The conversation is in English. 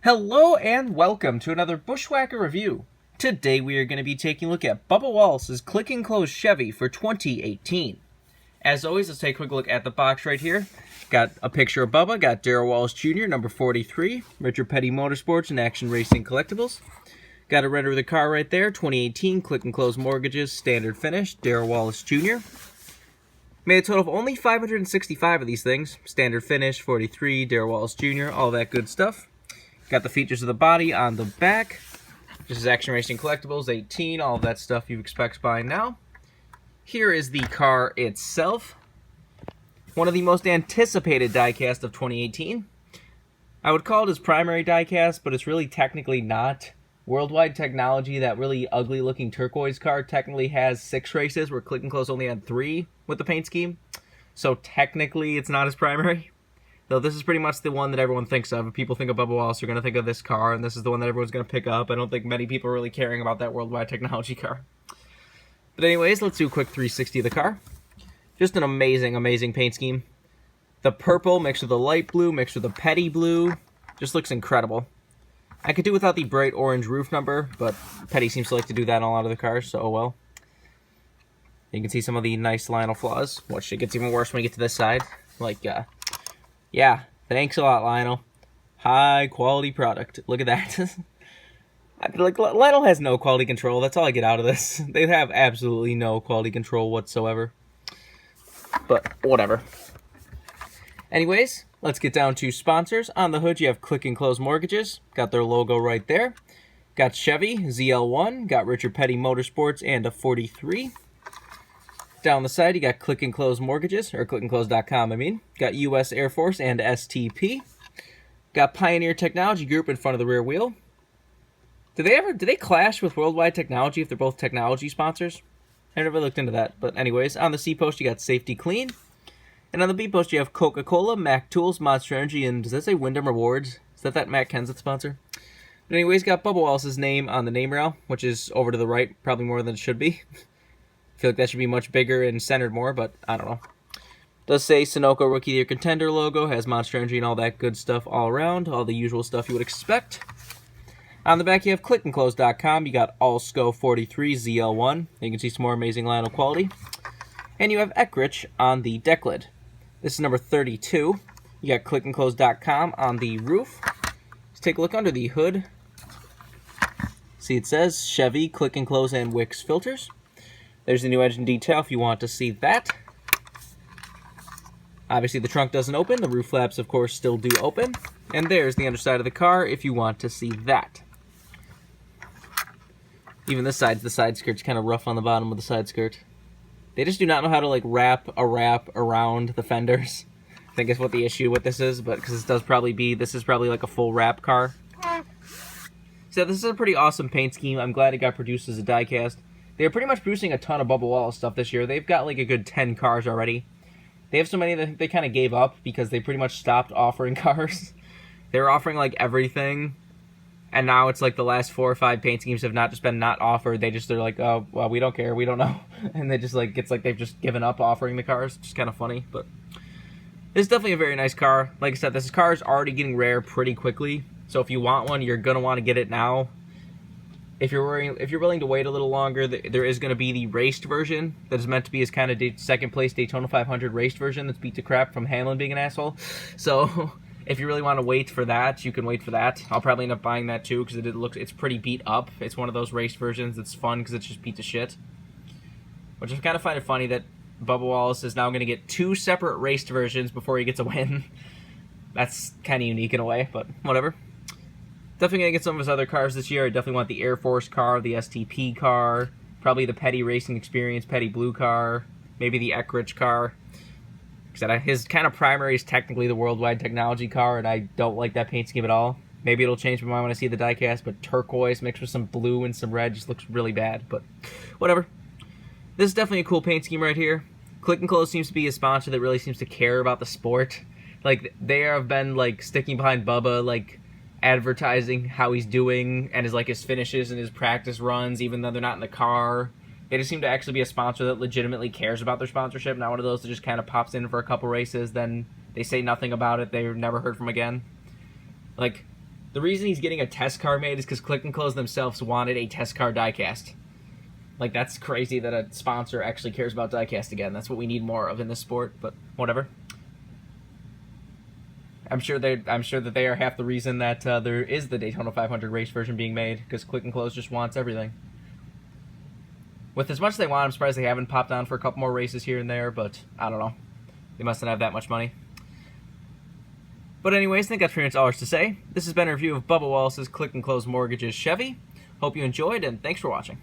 Hello and welcome to another Bushwhacker review. Today we are going to be taking a look at Bubba Wallace's Click and Close Chevy for 2018. As always, let's take a quick look at the box right here. Got a picture of Bubba, got Darrell Wallace Jr., number 43, Richard Petty Motorsports and Action Racing Collectibles. Got a render of the car right there, 2018 Click and Close Mortgages, standard finish, Darrell Wallace Jr. Made a total of only 565 of these things, standard finish, 43, Darrell Wallace Jr., all that good stuff. Got the features of the body on the back. This is Action Racing Collectibles, 18, all of that stuff you expect by now. Here is the car itself. One of the most anticipated diecast of 2018. I would call it his primary diecast, but it's really technically not. Worldwide Technology, that really ugly looking turquoise car, technically has 6 races, where Click and Close only had 3 with the paint scheme. So technically it's not his primary. So this is pretty much the one that everyone thinks of. If people think of Bubba Wallace, you're going to think of this car, and this is the one that everyone's going to pick up. I don't think many people are really caring about that Worldwide Technology car. But anyways, let's do a quick 360 of the car. Just an amazing, amazing paint scheme. The purple mixed with the light blue, mixed with the petty blue. Just looks incredible. I could do without the bright orange roof number, but Petty seems to like to do that on a lot of the cars, so oh well. You can see some of the nice Lionel flaws, which it gets even worse when you get to this side. Yeah, thanks a lot, Lionel. High quality product. Look at that. Lionel has no quality control. That's all I get out of this. They have absolutely no quality control whatsoever. But whatever. Anyways, let's get down to sponsors. On the hood, you have Click and Close Mortgages. Got their logo right there. Got Chevy, ZL1. Got Richard Petty Motorsports and a 43. Down the side, you got Click and Close Mortgages, or clickandclose.com, I mean. Got U.S. Air Force and STP. Got Pioneer Technology Group in front of the rear wheel. Do they clash with Worldwide Technology if they're both technology sponsors? I never looked into that. But anyways, on the C post, you got Safety Clean. And on the B post, you have Coca-Cola, Mac Tools, Monster Energy, and does that say Wyndham Rewards? Is that Matt Kenseth sponsor? But anyways, got Bubba Wallace's name on the name rail, which is over to the right, probably more than it should be. I feel like that should be much bigger and centered more, but I don't know. Does say Sunoco Rookie of the Year Contender logo, has Monster Energy and all that good stuff all around, all the usual stuff you would expect. On the back, you have clickandclose.com. You got Allsco 43 ZL1. You can see some more amazing Lionel quality. And you have Eckrich on the deck lid. This is number 32. You got clickandclose.com on the roof. Let's take a look under the hood. See, it says Chevy, Click and Close, and Wix filters. There's the new engine detail if you want to see that. Obviously, the trunk doesn't open. The roof flaps, of course, still do open. And there's the underside of the car if you want to see that. Even this side, the side skirt's kind of rough on the bottom of the side skirt. They just do not know how to, like, wrap around the fenders. I think that's what the issue with this is, but because this is probably like a full wrap car. So this is a pretty awesome paint scheme. I'm glad it got produced as a diecast. They're pretty much producing a ton of Bubba Wallace stuff this year. They've got like a good 10 cars already. They have so many that they kind of gave up because they pretty much stopped offering cars. They were offering like everything, and now it's like the last 4 or 5 paint schemes have not just been not offered. They're like, oh, well, we don't care, we don't know. And they just like, it's like they've just given up offering the cars. It's just kind of funny, but it's definitely a very nice car. Like I said, this car is already getting rare pretty quickly. So if you want one, you're going to want to get it now. If you're willing to wait a little longer, there is going to be the raced version that is meant to be his kind of second place Daytona 500 raced version that's beat to crap from Hamlin being an asshole. So if you really want to wait for that, you can wait for that. I'll probably end up buying that too because it's pretty beat up. It's one of those raced versions that's fun because it's just beat to shit. Which I kind of find it funny that Bubba Wallace is now going to get 2 separate raced versions before he gets a win. That's kind of unique in a way, but whatever. Definitely going to get some of his other cars this year. I definitely want the Air Force car, the STP car, probably the Petty Racing Experience Petty Blue car, maybe the Eckrich car. His kind of primary is technically the Worldwide Technology car, and I don't like that paint scheme at all. Maybe it'll change my mind when I see the diecast, but turquoise mixed with some blue and some red just looks really bad, but whatever. This is definitely a cool paint scheme right here. Click and Close seems to be a sponsor that really seems to care about the sport. Like, they have been, like, sticking behind Bubba, like, advertising how he's doing and his finishes and his practice runs, even though they're not in the car. They just seem to actually be a sponsor that legitimately cares about their sponsorship, not one of those that just kind of pops in for a couple races, then they say nothing about it, they're never heard from again. Like, The reason he's getting a test car made is because Click and Close themselves wanted a test car diecast. Like, that's crazy that a sponsor actually cares about diecast again. That's what we need more of in this sport, but whatever. I'm sure that they are half the reason that there is the Daytona 500 race version being made, because Click and Close just wants everything. With as much as they want, I'm surprised they haven't popped on for a couple more races here and there, but I don't know. They mustn't have that much money. But anyways, I think that's pretty much all there's to say. This has been a review of Bubba Wallace's Click and Close Mortgage's Chevy. Hope you enjoyed, and thanks for watching.